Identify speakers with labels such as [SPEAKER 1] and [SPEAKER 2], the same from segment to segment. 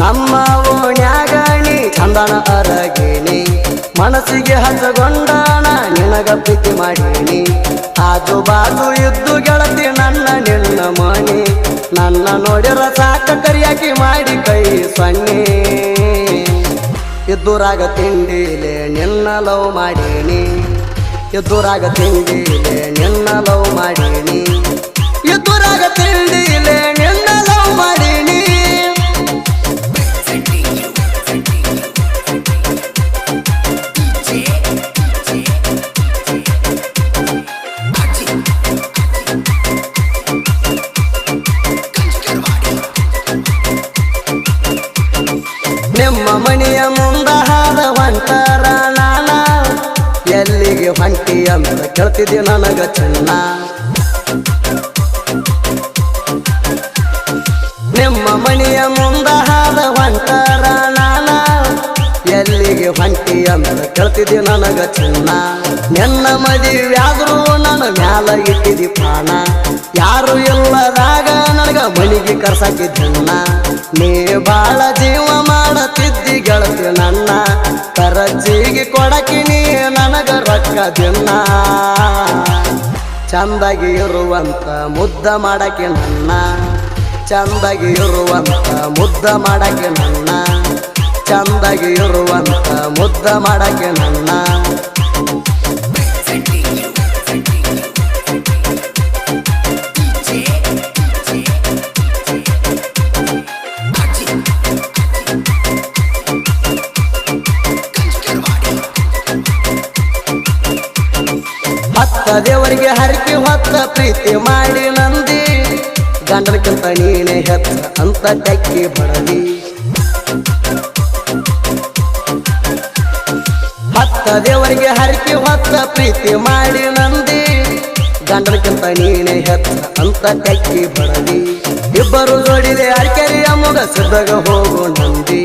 [SPEAKER 1] ನಮ್ಮ ಓಣ್ಯಾಗಣಿ ಚಂದನ ಅರಗಿಣಿ ಮನಸ್ಸಿಗೆ ಹಚ್ಚಗೊಂಡಾಣ ನಿನಗ ಪ್ರೀತಿ ಮಾಡೀನಿ ಆಜು ಬಾಜು ಇದ್ದು ಗೆಳತಿ ನನ್ನ ನಿನ್ನ ಮಣಿ ನನ್ನ ನೋಡಿರ ಸಾಕ ಕರಿಯಾಕಿ ಮಾಡಿ ಕೈ ಸೊನ್ನೆ ಇದ್ದೂರಾಗ ತಿಂಡಿಲೆ ನಿನ್ನ ಲವ್ ಮಾಡೀನಿ ಇದ್ದೂರಾಗ ತಿಂಡಿಲೆ ನಿನ್ನ ಲವ್ ಮಾಡೀನಿ ಇದ್ದೂರಾಗ ತಿಂಡಿಲೆ ನಿನ್ನ ಲವ್ ಮಾಡೀನಿ ನಿಮ್ಮ ಮನೆಯ ಮುಂದ ಹಾದ ಹೊಂಟರ ನಾನ ಎಲ್ಲಿಗೆ ಹೊಂಟಿ ಅಂತ ಕೇಳ್ತಿದ್ದೆ ನನಗ ಚಿನ್ನ ನಿಮ್ಮ ಮನೆಯ ಮುಂದ ಹಾದ ಹೊಂಟರ ನಾನ ಎಲ್ಲಿಗೆ ಹೊಂಟಿ ಅಂತ ಕೇಳ್ತಿದ್ದೆ ನನಗ ಚಿನ್ನ ನಿನ್ನ ಮದುವೆಯಾದ್ರೂ ನನ್ನ ಮ್ಯಾಲ ಇಟ್ಟಿದಿ ಪ್ರಾಣ ಯಾರು ಇಲ್ಲದಾಗ ನನಗ ಮನೆಗೆ ಕರ್ಸಾಕಿದ್ದನ್ನ ನೀ ಬಾಳ ಜೀವ ಮಾಡತಿದ್ದಿ ಗೆಳತಿ ನನ್ನ ಕರಜಿಗೆ ಕೊಡಕಿ ನೀ ನನಗ ರೊಕ್ಕ ದಿನ ಚಂದಾಗಿ ಇರುವಂತ ಮುದ್ದ ಮಾಡಕ್ಕೆ ನನ್ನ ಚಂದಾಗಿ ಇರುವಂತ ಮುದ್ದ ಮಾಡಕ್ಕೆ ನನ್ನ ಚಂದಾಗಿ ಇರುವಂತ ಮುದ್ದ ಮಾಡಕ್ಕೆ ನನ್ನ ಹತ್ತ ದೇವರಿಗೆ ಹರಕೆ ಹೊತ್ತ ಪ್ರೀತಿ ಮಾಡಿ ನಂದಿ ಗಂಡನಕ್ಕಿಂತ ನೀನೇ ಹೆತ್ತ ಅಂತ ಟೆಕ್ಕಿ ಬಡದಿ ಹತ್ತ ದೇವರಿಗೆ ಹರಕೆ ಹೊತ್ತ ಪ್ರೀತಿ ಮಾಡಿ ನಂದಿ ಗಂಡನಕ್ಕಿಂತ ನೀನೇ ಹೆತ್ತ ಅಂತ ಟೆಕ್ಕಿ ಬಡದಿ ಇಬ್ಬರು ಜೋಡಿದೆ ಅರ್ಕೆರಿಯ ಮುಗ ಸಿದ್ದಾಗ ಹೋಗು ನಂದಿ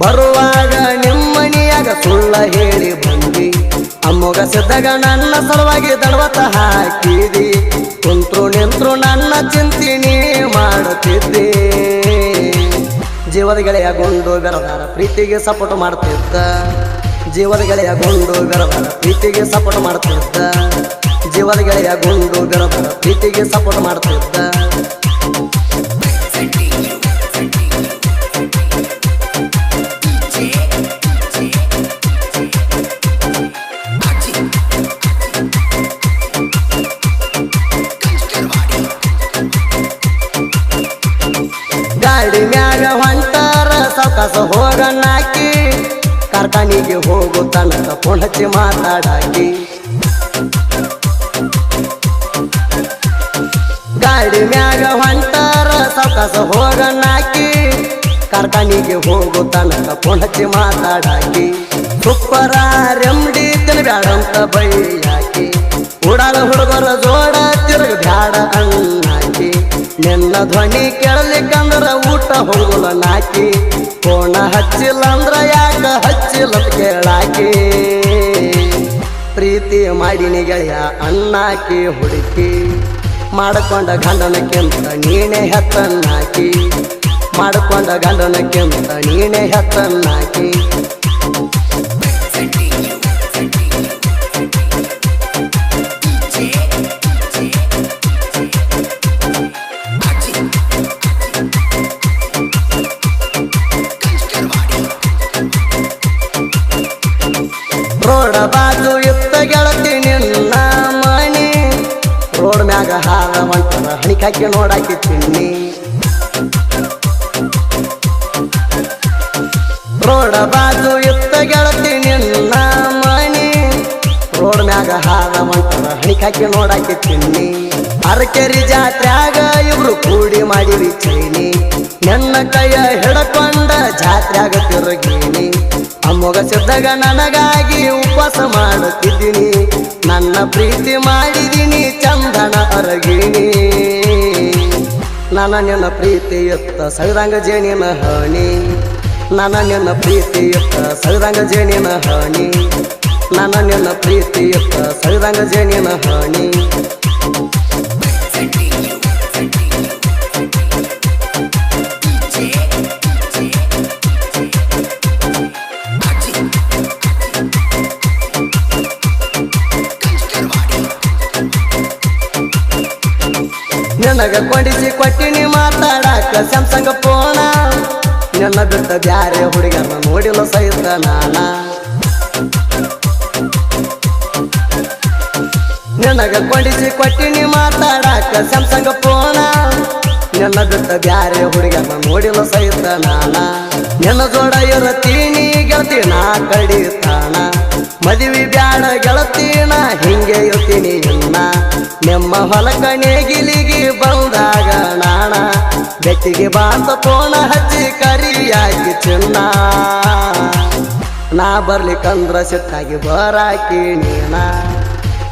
[SPEAKER 1] ಬರುವಾಗ ನಿಮ್ಮನಿಯಾಗ ಸುಳ್ಳ ಹೇಳಿ ಬಂದಿ ಅಮ್ಮಗ ಸಿದ್ದಾಗ ನನ್ನ ಸಲುವಾಗಿ ದಡವತ ಹಾಕಿದಿ ಕುಂತ್ರು ನಿಂತ್ರು ನನ್ನ ಚಿಂತಿನಿ ಮಾಡುತ್ತಿದ್ದೆ ಜೀವದ ಗೆಳೆಯ ಗುಂಡು ಬೆರದಾರ ಪ್ರೀತಿಗೆ ಸಪೋರ್ಟ್ ಮಾಡ್ತಿದ್ದ ಜೀವದ ಗೆಳೆಯ ಗುಂಡು ಬೆರದಾರ ಪ್ರೀತಿಗೆ ಸಪೋರ್ಟ್ ಮಾಡ್ತಿದ್ದ ಜೀವದ ಗೆಳೆಯ ಗುಂಡು ಬೆರದಾರ ಪ್ರೀತಿಗೆ ಸಪೋರ್ಟ್ ಮಾಡ್ತಿದ್ದ ಗಾಡಿ ಮ್ಯಾಗ ಹೊಂಟಾರ ಸಾವಕಾಸ ಹೋಗಣ್ಣಾಕಿ ಕಾರ್ಖಾನಿಗೆ ಹೋಗು ತನಕ ಫೋನ್ ಹಚ್ಚಿ ಮಾತಾಡಾಕಿ ಗಾಡಿ ಮ್ಯಾಗ ಹೊಂಟಾರ ಸಾವಕಾಸ ಹೋಗಣ್ಣಾಕಿ ಕಾರ್ಖಾನಿಗೆ ಹೋಗು ತನಕ ಫೋನ್ ಹಚ್ಚಿ ಮಾತಾಡಾಕಿ ಸೂಪರ ರೆಮ್ಡಿ ತಿನ್ಬ್ಯಾಡಂತ ಬೈಯಾಕಿ ಉಡಾಲ ಹುಡುಗರ ಜೋಡ ತಿರುಗ ಬ್ಯಾಡ ಅಣ್ಣಾಕಿ ನಿನ್ನ ಧ್ವನಿ ಕೇಳಲಿಕ್ಕಂದ್ರ ಊಟ ಹೋಗುಲ ನಾಕಿ ಫೋನ ಹಚ್ಚಿಲ್ಲ ಅಂದ್ರ ಯಾಕ ಹಚ್ಚಿಲ್ಲ ಕೇಳಾಕಿ ಪ್ರೀತಿ ಮಾಡಿನಿ ಗೆಳೆಯ ಅಣ್ಣಾಕಿ ಹುಡುಕಿ ಮಾಡಿಕೊಂಡ ಗಂಡನಕ್ಕಿಂತ ನೀನೇ ಹೆತ್ತನ್ನಾಕಿ ಮಾಡಿಕೊಂಡ ಗಂಡನಕ್ಕಿಂತ ನೀನೇ ಹೆತ್ತನ್ನಾಕಿ ರೋಡ ಬಾಜು ಇತ್ತ ಗೆಳತಿ ನಿನ್ನ ಮಣಿ ರೋಡ್ ಮ್ಯಾಗ ಹಾದ ಹೊಂಟರ ಹಣಿಕಾಕಿ ನೋಡಾಕಿ ತಿನ್ನಿ ರೋಡ ಬಾಜು ಇತ್ತ ಗೆಳತಿ ನಿನ್ನ ಮಣಿ ರೋಡ್ ಮ್ಯಾಗ ಹಾದ ಹೊಂಟರ ಹಣಿಕಾಕಿ ನೋಡಾಕಿ ತಿನ್ನಿ ಅರಕೆರಿ ಜಾತ್ರ್ಯಾಗ ಇಬ್ರು ಕೂಡಿ ಮಾಡಿರಿ ಚೈನಿ ನನ್ನ ಕೈಯ ಹಿಡಕೊಂಡ ಜಾತ್ರ್ಯಾಗ ತಿರುಗೀನಿ ಅಮ್ಮಗ ಸಿದ್ದಾಗ ನನಗಾಗಿ ಉಪವಾಸ ಮಾಡುತ್ತಿದ್ದೀನಿ ನನ್ನ ಪ್ರೀತಿ ಮಾಡಿದೀನಿ ಚಂದನ ಅರಗಿಣಿ ನನ್ನ ನಿನ್ನ ಪ್ರೀತಿ ಎತ್ತ ಸಗದಂಗ ಜೇನಿನ ಹಣಿ ನನ್ನ ನಿನ್ನ ಪ್ರೀತಿ ಎತ್ತ ಸಗದಂಗ ಜೇನಿನ ಹಣಿ ನನ್ನ ನಿನ್ನ ಪ್ರೀತಿ ಎತ್ತ ಸಗದಂಗ ಜೇನಿನ ಹಣಿ ಕೊಡಿಸಿ ಕೊಟ್ಟಿನಿ ಮಾತಾಡಾಕ ಸ್ಯಾಮ್ಸಂಗ್ ಫೋನ ನನ್ನ ಬಿಟ್ಟ ಬ್ಯಾರೆ ಹುಡುಗರನ್ನ ನೋಡಿಲ್ಲ ಸಹಿತ ನಾನ ನಿನಗ ಕೊಡಿಸಿ ಕೊಟ್ಟಿನಿ ಮಾತಾಡಾಕ ಸ್ಯಾಮ್ಸಂಗ್ ಫೋನ ನನ್ನ ಬಿಟ್ಟ ಬ್ಯಾರೆ ಹುಡುಗರನ್ನ ನೋಡಿಲ್ಲ ಸಹಿತ ನಾನ ನಿನ್ನ ಜೋಡ ಇರತೀನಿ ಗೆಳತಿ ನಾ ಕಡಿತಾನ ಮದುವೆ ಬ್ಯಾಡ ಗೆಳತಿ ನಾ ಹಿಂಗೆ ಇರ್ತೀನಿ ಇನ್ನ ನಿಮ್ಮ ಹೊಲಕ ನೇಗಿಲಿಗೆ ಬಂದಾಗ ನಾಣ ಬೆಟ್ಟಿಗೆ ಬಾಂತ ಫೋನ ಹಚ್ಚಿ ಕರಿಯಾಗಿ ಚಿನ್ನ ನಾ ಬರ್ಲಿಕ್ಕಂದ್ರ ಸಿಟ್ಟಾಗಿ ಬರಾಕಿ ನೀನ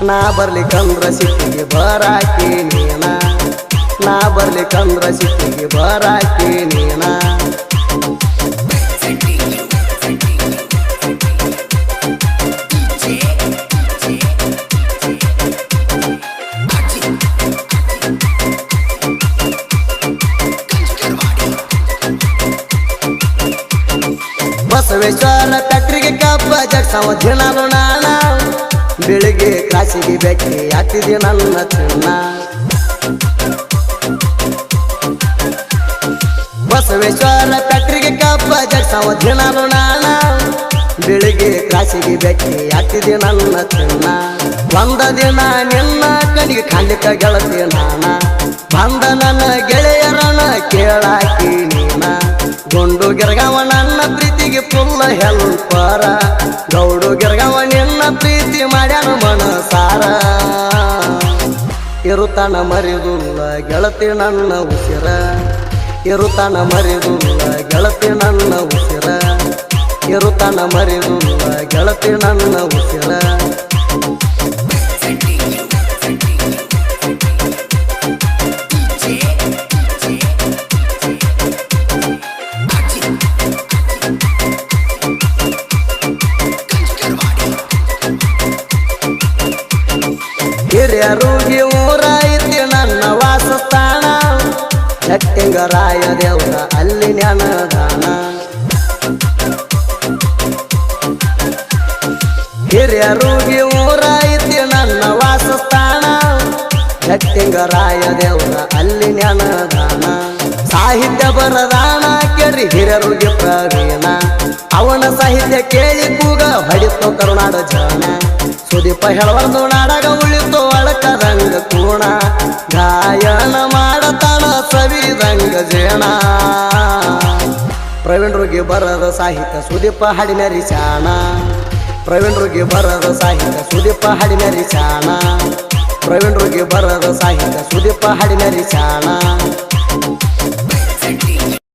[SPEAKER 1] ನಾ ಬರ್ಲಿಕ್ಕಂದ್ರ ಸಿಟ್ಟಿಗೆ ಬರಾಕಿ ನೀನ ನಾ ಬರ್ಲಿಕ್ಕಂದ್ರ ಸಿಟ್ಟಿಗೆ ಬರಾಕಿ ನೀನ ಬಸವೇಶ್ವರ ಫ್ಯಾಕ್ಟ್ರಿಗೆ ಕಬ್ಬ ಜಗ್ಸವ ದಿನಾಲು ನಾನ ಬೆಳಿಗ್ಗೆ ಕಾಸಿಗೆ ಬೆಕ್ಕಿ ಹಾಕ್ತಿದ್ದೆ ನನ್ನ ಚಿನ್ನ ಬಸವೇಶ್ವರ ಫ್ಯಾಕ್ಟ್ರಿಗೆ ಕಬ್ಬ ಜಗ್ಸವ ದಿನಾಲು ನಾನ ಬೆಳಿಗ್ಗೆ ಕಾಸಿಗೆ ಬೆಕ್ಕಿ ಹಾಕ್ತಿದ್ದೆ ನನ್ನ ಚಿನ್ನ ಒಂದ ದಿನ ನಿನ್ನ ಕಣಿಗೆ ಕಾಣ್ಲಿಕ್ಕ ಗೆಳತಿ ನಾನ ಬಂದ ನನ್ನ ಗೆಳೆಯರನ್ನ ಕೇಳಾಕಿ ನೀನ ಗುಂಡು ಗಿರ್ಗವ ನನ್ನ ಪ್ರೀತಿಗೆ ಫುಲ್ಲ ಹೆಲ್ಪರ ಗೌಡು ಗಿರ್ಗವ ನಿನ್ನ ಪ್ರೀತಿ ಮಾಡ್ಯಾನ ಮನಸಾರ ಇರುತ್ತಾನ ಮರಿದುಲ್ಲ ಗೆಳತಿ ನನ್ನ ಉಸಿರ ಇರುತ್ತಾನ ಮರಿದುಲ್ಲ ಗೆಳತಿ ನನ್ನ ಉಸಿರ ಇರುತ್ತಾನ ಮರಿದುಲ್ಲ ಗೆಳತಿ ನನ್ನ ಉಸಿರ ಹಿರಿಯರುಗಿ ಊರ ಐತಿ ನನ್ನ ವಾಸಸ್ಥಾನ ಜಟ್ಟಿಂಗರಾಯ ದೇವರ ಅಲ್ಲಿ ಜ್ಞಾನದಾನ ಹಿರಿಯರುಗಿ ಊರ ಐತಿ ನನ್ನ ವಾಸಸ್ಥಾನ ಜಟ್ಟಿಂಗರಾಯ ದೇವರ ಅಲ್ಲಿ ಜ್ಞಾನದಾನ ಸಾಹಿತ್ಯ ಬರದಾನ ಕೇಳಿ ಹಿರಿಯರುಗಿ ಪ್ರವೀಣ ಅವನ ಸಾಹಿತ್ಯ ಕೇಳಿ ಕೂಗ ಹೊಡಿತು ಕರುನಾಡ ಜನ ಸುದೀಪ ಹೇಳಬಾರ್ದು ನಾಡಗ ಉಳಿತು ಒಳಕದಂಗ ಕೂಣ ಗಾಯನ ಮಾಡತಾನ ಸವಿದಂಗ ಜೇಣ ಪ್ರವೀಣರಿಗೆ ಬರದ ಸಾಹಿತ್ಯ ಸುದೀಪ ಹಾಡಿನರಿ ಶಾಣ ಪ್ರವೀಣರಿಗೆ ಬರದ ಸಾಹಿತ್ಯ ಸುದೀಪ ಹಾಡಿನರಿ ಶಾಣ ಪ್ರವೀಣರಿಗೆ ಬರದ ಸಾಹಿತ್ಯ ಸುದೀಪ ಹಾಡಿನರಿ ಶಾಣ